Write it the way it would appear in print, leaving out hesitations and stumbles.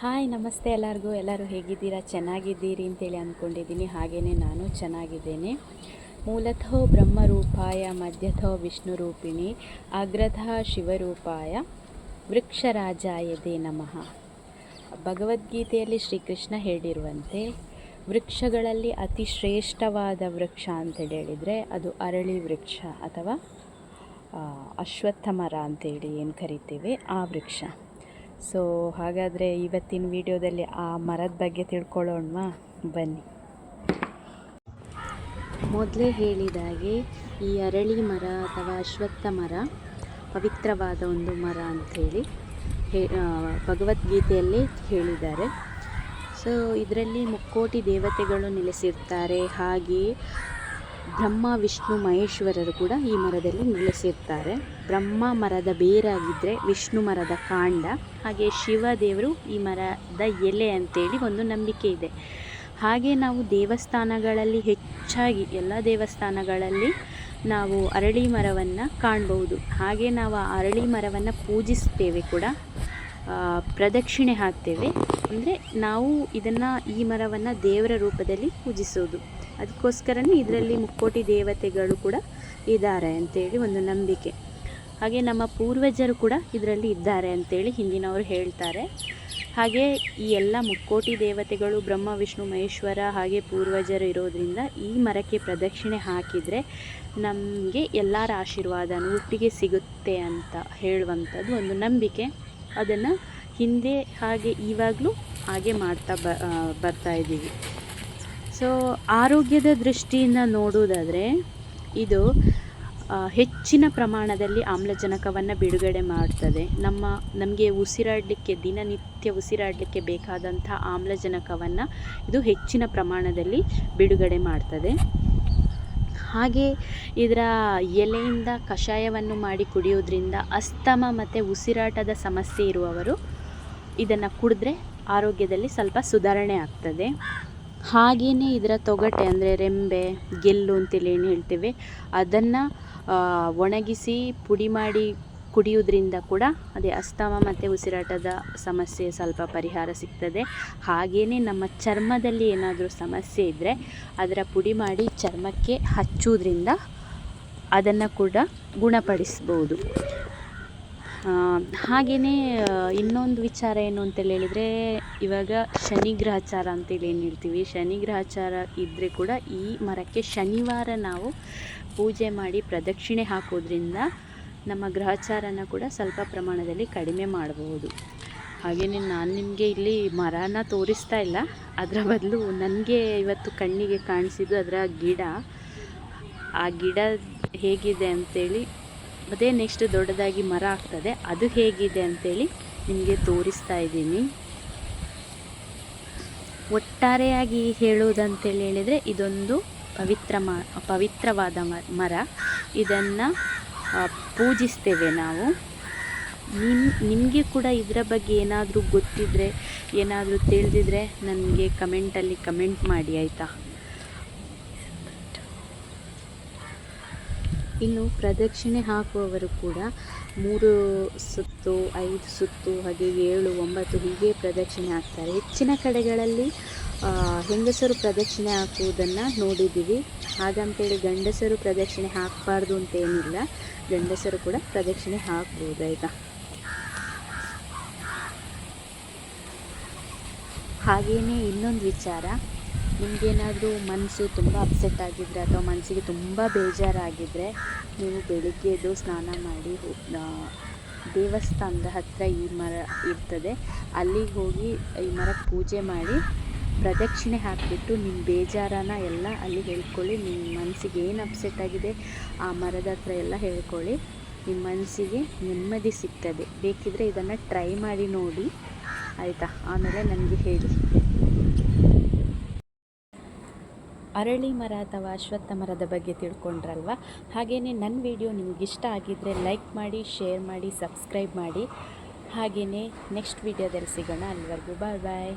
Hi ನಮಸ್ತೆ ಎಲ್ಲರೂ ಹೇಗಿದ್ದೀರಾ? ಚೆನ್ನಾಗಿದ್ದೀರಿ ಅಂತೇಳಿ ಅಂದ್ಕೊಂಡಿದ್ದೀನಿ. ಹಾಗೆಯೇ ನಾನು ಚೆನ್ನಾಗಿದ್ದೇನೆ. ಮೂಲತಃ ಬ್ರಹ್ಮರೂಪಾಯ ಮಧ್ಯತಃ ವಿಷ್ಣುರೂಪಿಣಿ ಅಗ್ರತಃ ಶಿವರೂಪಾಯ ವೃಕ್ಷರಾಜಾಯದೇ ನಮಃ. ಭಗವದ್ಗೀತೆಯಲ್ಲಿ ಶ್ರೀಕೃಷ್ಣ ಹೇಳಿರುವಂತೆ ವೃಕ್ಷಗಳಲ್ಲಿ ಅತಿ ಶ್ರೇಷ್ಠವಾದ ವೃಕ್ಷ ಅಂತೇಳಿ ಹೇಳಿದರೆ ಅದು ಅರಳಿ ವೃಕ್ಷ ಅಥವಾ ಅಶ್ವತ್ಥ ಮರ ಅಂತೇಳಿ ಏನು ಕರಿತೀವಿ ಆ ವೃಕ್ಷ. ಸೊ ಹಾಗಾದರೆ ಇವತ್ತಿನ ವಿಡಿಯೋದಲ್ಲಿ ಆ ಮರದ ಬಗ್ಗೆ ತಿಳ್ಕೊಳ್ಳೋಣವಾ? ಬನ್ನಿ. ಮೊದಲೇ ಹೇಳಿದಾಗೆ ಈ ಅರಳಿ ಮರ ಅಥವಾ ಅಶ್ವತ್ಥ ಮರ ಪವಿತ್ರವಾದ ಒಂದು ಮರ ಅಂಥೇಳಿ ಭಗವದ್ಗೀತೆಯಲ್ಲಿ ಹೇಳಿದ್ದಾರೆ. ಸೊ ಇದರಲ್ಲಿ ಮುಕ್ಕೋಟಿ ದೇವತೆಗಳು ನೆಲೆಸಿರ್ತಾರೆ. ಹಾಗೆಯೇ ಬ್ರಹ್ಮ ವಿಷ್ಣು ಮಹೇಶ್ವರರು ಕೂಡ ಈ ಮರದಲ್ಲಿ ನೆಲೆಸಿರ್ತಾರೆ. ಬ್ರಹ್ಮ ಮರದ ಬೇರಾಗಿದ್ದರೆ ವಿಷ್ಣು ಮರದ ಕಾಂಡ, ಹಾಗೆ ಶಿವದೇವರು ಈ ಮರದ ಎಲೆ ಅಂತೇಳಿ ಒಂದು ನಂಬಿಕೆ ಇದೆ. ಹಾಗೆ ನಾವು ದೇವಸ್ಥಾನಗಳಲ್ಲಿ ಹೆಚ್ಚಾಗಿ ಎಲ್ಲ ದೇವಸ್ಥಾನಗಳಲ್ಲಿ ನಾವು ಅರಳಿ ಮರವನ್ನು ಕಾಣಬಹುದು. ಹಾಗೆ ನಾವು ಆ ಅರಳಿ ಮರವನ್ನು ಪೂಜಿಸ್ತೇವೆ ಕೂಡ, ಪ್ರದಕ್ಷಿಣೆ ಹಾಕ್ತೇವೆ. ಅಂದರೆ ನಾವು ಈ ಮರವನ್ನು ದೇವರ ರೂಪದಲ್ಲಿ ಪೂಜಿಸೋದು. ಅದಕ್ಕೋಸ್ಕರನೇ ಇದರಲ್ಲಿ ಮುಕ್ಕೋಟಿ ದೇವತೆಗಳು ಕೂಡ ಇದ್ದಾರೆ ಅಂತೇಳಿ ಒಂದು ನಂಬಿಕೆ. ಹಾಗೆ ನಮ್ಮ ಪೂರ್ವಜರು ಕೂಡ ಇದರಲ್ಲಿ ಇದ್ದಾರೆ ಅಂತೇಳಿ ಹಿಂದಿನವರು ಹೇಳ್ತಾರೆ. ಹಾಗೆ ಈ ಎಲ್ಲ ಮುಕ್ಕೋಟಿ ದೇವತೆಗಳು ಬ್ರಹ್ಮ ವಿಷ್ಣು ಮಹೇಶ್ವರ ಹಾಗೆ ಪೂರ್ವಜರು ಇರೋದರಿಂದ ಈ ಮರಕ್ಕೆ ಪ್ರದಕ್ಷಿಣೆ ಹಾಕಿದರೆ ನಮಗೆ ಎಲ್ಲರ ಆಶೀರ್ವಾದನೂ ಒಟ್ಟಿಗೆ ಸಿಗುತ್ತೆ ಅಂತ ಹೇಳುವಂಥದ್ದು ಒಂದು ನಂಬಿಕೆ. ಅದನ್ನು ಹಿಂದೆ ಹಾಗೆ ಇವಾಗಲೂ ಹಾಗೆ ಮಾಡ್ತಾ ಬರ್ತಾ ಇದ್ದೀವಿ. ಸೊ ಆರೋಗ್ಯದ ದೃಷ್ಟಿಯಿಂದ ನೋಡುವುದಾದರೆ ಇದು ಹೆಚ್ಚಿನ ಪ್ರಮಾಣದಲ್ಲಿ ಆಮ್ಲಜನಕವನ್ನು ಬಿಡುಗಡೆ ಮಾಡ್ತದೆ. ನಮಗೆ ದಿನನಿತ್ಯ ಉಸಿರಾಡಲಿಕ್ಕೆ ಬೇಕಾದಂಥ ಆಮ್ಲಜನಕವನ್ನು ಇದು ಹೆಚ್ಚಿನ ಪ್ರಮಾಣದಲ್ಲಿ ಬಿಡುಗಡೆ ಮಾಡ್ತದೆ. ಹಾಗೆ ಇದರ ಎಲೆಯಿಂದ ಕಷಾಯವನ್ನು ಮಾಡಿ ಕುಡಿಯೋದ್ರಿಂದ ಅಸ್ತಮ ಮತ್ತು ಉಸಿರಾಟದ ಸಮಸ್ಯೆ ಇರುವವರು ಇದನ್ನು ಕುಡಿದ್ರೆ ಆರೋಗ್ಯದಲ್ಲಿ ಸ್ವಲ್ಪ ಸುಧಾರಣೆ ಆಗ್ತದೆ. ಹಾಗೆಯೇ ಇದರ ತೊಗಟೆ ಅಂದರೆ ರೆಂಬೆ, ಗೆಲ್ಲು ಅಂತೇಳಿ ಏನು ಹೇಳ್ತೇವೆ, ಅದನ್ನು ಒಣಗಿಸಿ ಪುಡಿ ಮಾಡಿ ಕುಡಿಯೋದ್ರಿಂದ ಕೂಡ ಅದೇ ಅಸ್ತಮ ಮತ್ತು ಉಸಿರಾಟದ ಸಮಸ್ಯೆ ಸ್ವಲ್ಪ ಪರಿಹಾರ ಸಿಗ್ತದೆ. ಹಾಗೆಯೇ ನಮ್ಮ ಚರ್ಮದಲ್ಲಿ ಏನಾದರೂ ಸಮಸ್ಯೆ ಇದ್ದರೆ ಅದರ ಪುಡಿ ಮಾಡಿ ಚರ್ಮಕ್ಕೆ ಹಚ್ಚೋದ್ರಿಂದ ಅದನ್ನು ಕೂಡ ಗುಣಪಡಿಸ್ಬೋದು. ಹಾಗೆಯೇ ಇನ್ನೊಂದು ವಿಚಾರ ಏನು ಅಂತೇಳಿ ಹೇಳಿದರೆ, ಇವಾಗ ಶನಿ ಗ್ರಹಚಾರ ಅಂತೇಳಿ ಏನು ಹೇಳ್ತೀವಿ, ಶನಿ ಗ್ರಹಚಾರ ಇದ್ದರೆ ಕೂಡ ಈ ಮರಕ್ಕೆ ಶನಿವಾರ ನಾವು ಪೂಜೆ ಮಾಡಿ ಪ್ರದಕ್ಷಿಣೆ ಹಾಕೋದ್ರಿಂದ ನಮ್ಮ ಗ್ರಹಚಾರನ ಕೂಡ ಸ್ವಲ್ಪ ಪ್ರಮಾಣದಲ್ಲಿ ಕಡಿಮೆ ಮಾಡಬಹುದು. ಹಾಗೆಯೇ ನಾನು ನಿಮಗೆ ಇಲ್ಲಿ ಮರನ ತೋರಿಸ್ತಾ ಇಲ್ಲ, ಅದರ ಬದಲು ನನಗೆ ಇವತ್ತು ಕಣ್ಣಿಗೆ ಕಾಣಿಸಿದ್ದು ಅದರ ಗಿಡ. ಆ ಗಿಡ ಹೇಗಿದೆ ಅಂತೇಳಿ, ಅದೇ ನೆಕ್ಸ್ಟ್ ದೊಡ್ಡದಾಗಿ ಮರ ಆಗ್ತದೆ, ಅದು ಹೇಗಿದೆ ಅಂತೇಳಿ ನಿಮಗೆ ತೋರಿಸ್ತಾ ಇದ್ದೀನಿ. ಒಟ್ಟಾರೆಯಾಗಿ ಹೇಳೋದಂತೇಳಿ ಹೇಳಿದರೆ ಇದೊಂದು ಪವಿತ್ರವಾದ ಮರ. ಇದನ್ನು ಪೂಜಿಸ್ತೇವೆ ನಾವು. ನಿಮಗೆ ಕೂಡ ಇದರ ಬಗ್ಗೆ ಏನಾದರೂ ಗೊತ್ತಿದ್ದರೆ, ಏನಾದರೂ ತಿಳಿದಿದ್ರೆ ನನಗೆ ಕಮೆಂಟಲ್ಲಿ ಕಮೆಂಟ್ ಮಾಡಿ, ಆಯಿತಾ? ಇನ್ನು ಪ್ರದಕ್ಷಿಣೆ ಹಾಕುವವರು ಕೂಡ 3 ಸುತ್ತು 5 ಸುತ್ತು ಹಾಗೆ 7 9 ಹೀಗೆ ಪ್ರದಕ್ಷಿಣೆ ಹಾಕ್ತಾರೆ. ಹೆಚ್ಚಿನ ಕಡೆಗಳಲ್ಲಿ ಹೆಂಗಸರು ಪ್ರದಕ್ಷಿಣೆ ಹಾಕುವುದನ್ನು ನೋಡಿದ್ದೀವಿ. ಹಾಗಂತೇಳಿ ಗಂಡಸರು ಪ್ರದಕ್ಷಿಣೆ ಹಾಕಬಾರ್ದು ಅಂತೇನಿಲ್ಲ, ಗಂಡಸರು ಕೂಡ ಪ್ರದಕ್ಷಿಣೆ ಹಾಕ್ಬೋದು, ಆಯಿತಾ? ಹಾಗೆಯೇ ಇನ್ನೊಂದು ವಿಚಾರ, ನಿಮಗೇನಾದರೂ ಮನಸ್ಸು ತುಂಬ ಅಪ್ಸೆಟ್ ಆಗಿದ್ದರೆ ಅಥವಾ ಮನಸ್ಸಿಗೆ ತುಂಬ ಬೇಜಾರಾಗಿದ್ದರೆ ನೀವು ಬೆಳಿಗ್ಗೆ ಎದ್ದು ಸ್ನಾನ ಮಾಡಿ ದೇವಸ್ಥಾನದ ಹತ್ತಿರ ಈ ಮರ ಇರ್ತದೆ, ಅಲ್ಲಿಗೆ ಹೋಗಿ ಈ ಮರಕ್ಕೆ ಪೂಜೆ ಮಾಡಿ ಪ್ರದಕ್ಷಿಣೆ ಹಾಕಿಬಿಟ್ಟು ನಿಮ್ಮ ಬೇಜಾರನ್ನ ಎಲ್ಲ ಅಲ್ಲಿ ಹೇಳ್ಕೊಳ್ಳಿ. ನಿಮ್ಮ ಮನಸ್ಸಿಗೆ ಏನು ಅಪ್ಸೆಟ್ ಆಗಿದೆ ಆ ಮರದ ಹತ್ರ ಎಲ್ಲ ಹೇಳ್ಕೊಳ್ಳಿ. ನಿಮ್ಮ ಮನಸ್ಸಿಗೆ ನೆಮ್ಮದಿ ಸಿಗ್ತದೆ. ಬೇಕಿದ್ದರೆ ಇದನ್ನು ಟ್ರೈ ಮಾಡಿ ನೋಡಿ, ಆಯಿತಾ? ಆಮೇಲೆ ನನಗೆ ಹೇಳಿ. ಅರಳಿ ಮರ ಅಥವಾ ಅಶ್ವತ್ಥ ಮರದ ಬಗ್ಗೆ ತಿಳ್ಕೊಂಡ್ರಲ್ವ? ಹಾಗೆಯೇ ನನ್ನ ವಿಡಿಯೋ ನಿಮಗಿಷ್ಟ ಆಗಿದ್ದರೆ ಲೈಕ್ ಮಾಡಿ, ಶೇರ್ ಮಾಡಿ, ಸಬ್ಸ್ಕ್ರೈಬ್ ಮಾಡಿ. ಹಾಗೆಯೇ ನೆಕ್ಸ್ಟ್ ವಿಡಿಯೋದಲ್ಲಿ ಸಿಗೋಣ. ಅಲ್ಲಿವರೆಗೂ ಬಾಯ್ ಬಾಯ್.